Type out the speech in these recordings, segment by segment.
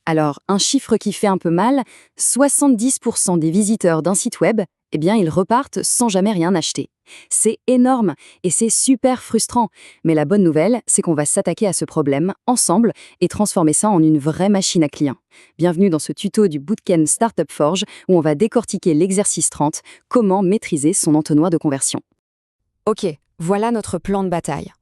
Alors, un chiffre qui fait un peu mal, 70% des visiteurs d'un site web, eh bien, ils repartent sans jamais rien acheter. C'est énorme et c'est super frustrant. Mais la bonne nouvelle, c'est qu'on va s'attaquer à ce problème ensemble et transformer ça en une vraie machine à clients. Bienvenue dans ce tuto du Bootcamp Startup Forge où on va décortiquer l'exercice 30, comment maîtriser son entonnoir de conversion. Ok, voilà notre plan de bataille.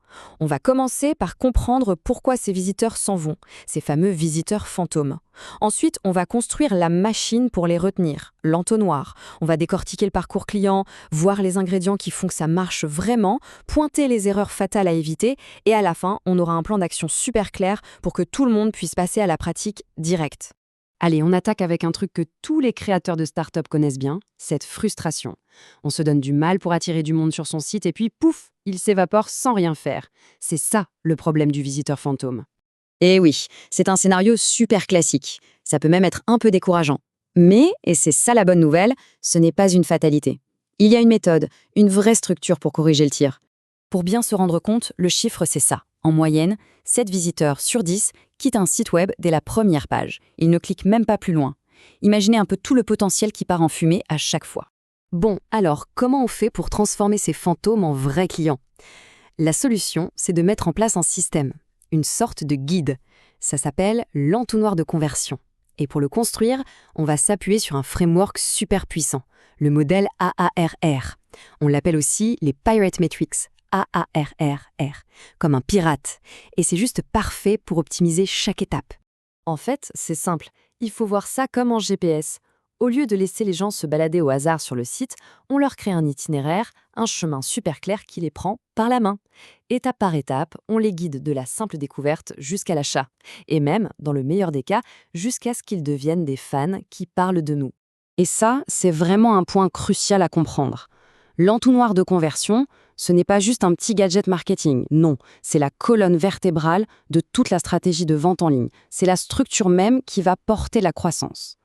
On va commencer par comprendre pourquoi ces visiteurs s'en vont, ces fameux visiteurs fantômes. Ensuite, on va construire la machine pour les retenir, l'entonnoir. On va décortiquer le parcours client, voir les ingrédients qui font que ça marche vraiment, pointer les erreurs fatales à éviter, et à la fin, on aura un plan d'action super clair pour que tout le monde puisse passer à la pratique directe. Allez, on attaque avec un truc que tous les créateurs de start-up connaissent bien, cette frustration. On se donne du mal pour attirer du monde sur son site et puis pouf, il s'évapore sans rien faire. C'est ça le problème du visiteur fantôme. Et oui, c'est un scénario super classique. Ça peut même être un peu décourageant. Mais, et c'est ça la bonne nouvelle, ce n'est pas une fatalité. Il y a une méthode, une vraie structure pour corriger le tir. Pour bien se rendre compte, le chiffre c'est ça. En moyenne, 7 visiteurs sur 10 quittent un site web dès la première page. Ils ne cliquent même pas plus loin. Imaginez un peu tout le potentiel qui part en fumée à chaque fois. Bon, alors, comment on fait pour transformer ces fantômes en vrais clients ? La solution, c'est de mettre en place un système, une sorte de guide. Ça s'appelle l'entonnoir de conversion. Et pour le construire, on va s'appuyer sur un framework super puissant, le modèle AARR. On l'appelle aussi les Pirate Metrics, AARRR, comme un pirate. Et c'est juste parfait pour optimiser chaque étape. En fait, c'est simple, il faut voir ça comme en GPS. Au lieu de laisser les gens se balader au hasard sur le site, on leur crée un itinéraire, un chemin super clair qui les prend par la main. Étape par étape, on les guide de la simple découverte jusqu'à l'achat. Et même, dans le meilleur des cas, jusqu'à ce qu'ils deviennent des fans qui parlent de nous. Et ça, c'est vraiment un point crucial à comprendre. L'entonnoir de conversion, ce n'est pas juste un petit gadget marketing, non, c'est la colonne vertébrale de toute la stratégie de vente en ligne. C'est la structure même qui va porter la croissance.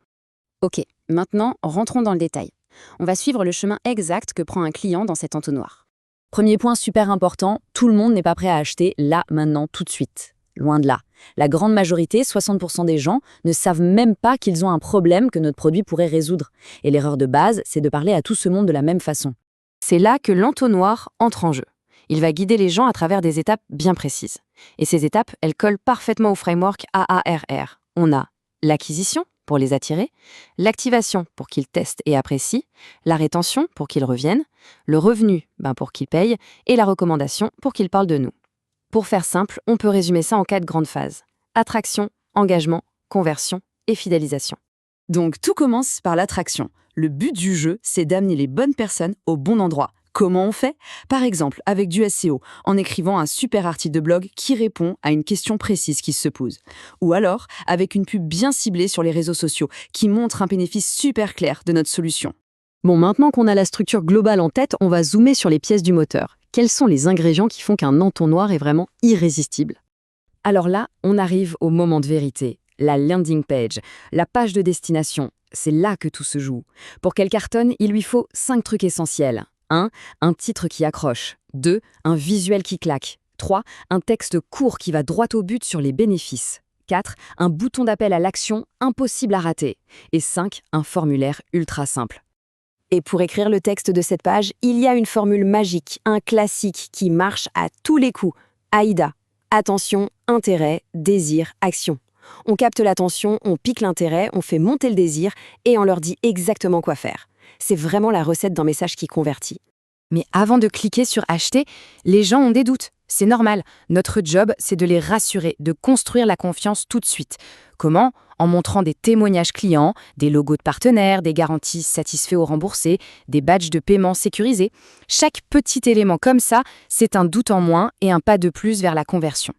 Ok, maintenant, rentrons dans le détail. On va suivre le chemin exact que prend un client dans cet entonnoir. Premier point super important, tout le monde n'est pas prêt à acheter là, maintenant, tout de suite. Loin de là. La grande majorité, 60% des gens, ne savent même pas qu'ils ont un problème que notre produit pourrait résoudre. Et l'erreur de base, c'est de parler à tout ce monde de la même façon. C'est là que l'entonnoir entre en jeu. Il va guider les gens à travers des étapes bien précises. Et ces étapes, elles collent parfaitement au framework AARR. On a l'acquisition, pour les attirer, l'activation pour qu'ils testent et apprécient, la rétention pour qu'ils reviennent, le revenu pour qu'ils payent et la recommandation pour qu'ils parlent de nous. Pour faire simple, on peut résumer ça en 4 grandes phases. Attraction, engagement, conversion et fidélisation. Donc tout commence par l'attraction. Le but du jeu, c'est d'amener les bonnes personnes au bon endroit. Comment on fait ? Par exemple, avec du SEO, en écrivant un super article de blog qui répond à une question précise qui se pose. Ou alors, avec une pub bien ciblée sur les réseaux sociaux qui montre un bénéfice super clair de notre solution. Bon, maintenant qu'on a la structure globale en tête, on va zoomer sur les pièces du moteur. Quels sont les ingrédients qui font qu'un entonnoir est vraiment irrésistible ? Alors là, on arrive au moment de vérité, la landing page, la page de destination. C'est là que tout se joue. Pour qu'elle cartonne, il lui faut 5 trucs essentiels. 1. Un titre qui accroche. 2. Un visuel qui claque. 3. Un texte court qui va droit au but sur les bénéfices. 4. Un bouton d'appel à l'action impossible à rater. Et 5. Un formulaire ultra simple. Et pour écrire le texte de cette page, il y a une formule magique, un classique qui marche à tous les coups. AIDA. Attention, intérêt, désir, action. On capte l'attention, on pique l'intérêt, on fait monter le désir et on leur dit exactement quoi faire. C'est vraiment la recette d'un message qui convertit. Mais avant de cliquer sur acheter, les gens ont des doutes. C'est normal. Notre job, c'est de les rassurer, de construire la confiance tout de suite. Comment ? En montrant des témoignages clients, des logos de partenaires, des garanties satisfaits ou remboursés, des badges de paiement sécurisés. Chaque petit élément comme ça, c'est un doute en moins et un pas de plus vers la conversion.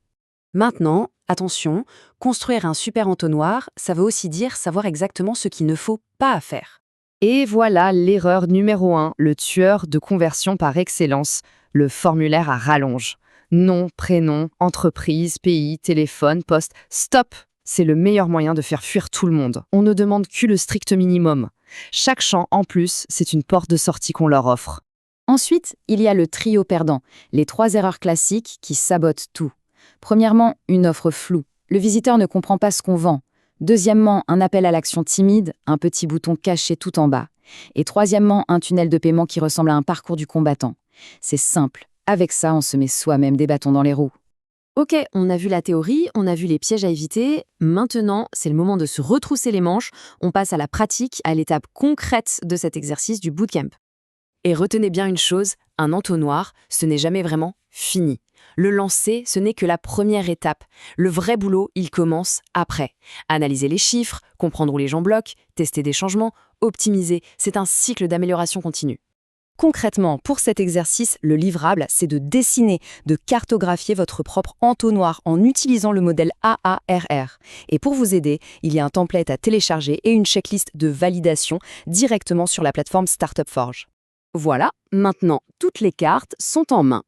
Maintenant, attention, construire un super entonnoir, ça veut aussi dire savoir exactement ce qu'il ne faut pas faire. Et voilà l'erreur numéro 1, le tueur de conversion par excellence, le formulaire à rallonge. Nom, prénom, entreprise, pays, téléphone, poste, stop! C'est le meilleur moyen de faire fuir tout le monde. On ne demande que le strict minimum. Chaque champ, en plus, c'est une porte de sortie qu'on leur offre. Ensuite, il y a le trio perdant, les 3 erreurs classiques qui sabotent tout. Premièrement, une offre floue. Le visiteur ne comprend pas ce qu'on vend. Deuxièmement, un appel à l'action timide, un petit bouton caché tout en bas. Et troisièmement, un tunnel de paiement qui ressemble à un parcours du combattant. C'est simple. Avec ça, on se met soi-même des bâtons dans les roues. Ok, on a vu la théorie, on a vu les pièges à éviter. Maintenant, c'est le moment de se retrousser les manches. On passe à la pratique, à l'étape concrète de cet exercice du bootcamp. Et retenez bien une chose, un entonnoir, ce n'est jamais vraiment fini. Le lancer, ce n'est que la première étape. Le vrai boulot, il commence après. Analyser les chiffres, comprendre où les gens bloquent, tester des changements, optimiser. C'est un cycle d'amélioration continue. Concrètement, pour cet exercice, le livrable, c'est de dessiner, de cartographier votre propre entonnoir en utilisant le modèle AARR. Et pour vous aider, il y a un template à télécharger et une checklist de validation directement sur la plateforme Startup Forge. Voilà, maintenant, toutes les cartes sont en main.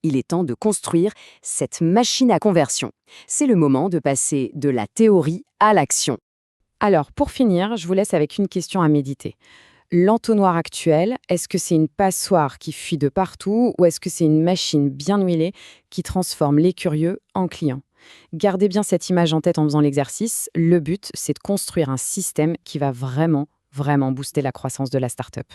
Il est temps de construire cette machine à conversion. C'est le moment de passer de la théorie à l'action. Alors, pour finir, je vous laisse avec une question à méditer. L'entonnoir actuel, est-ce que c'est une passoire qui fuit de partout ou est-ce que c'est une machine bien huilée qui transforme les curieux en clients? Gardez bien cette image en tête en faisant l'exercice. Le but, c'est de construire un système qui va vraiment, vraiment booster la croissance de la startup.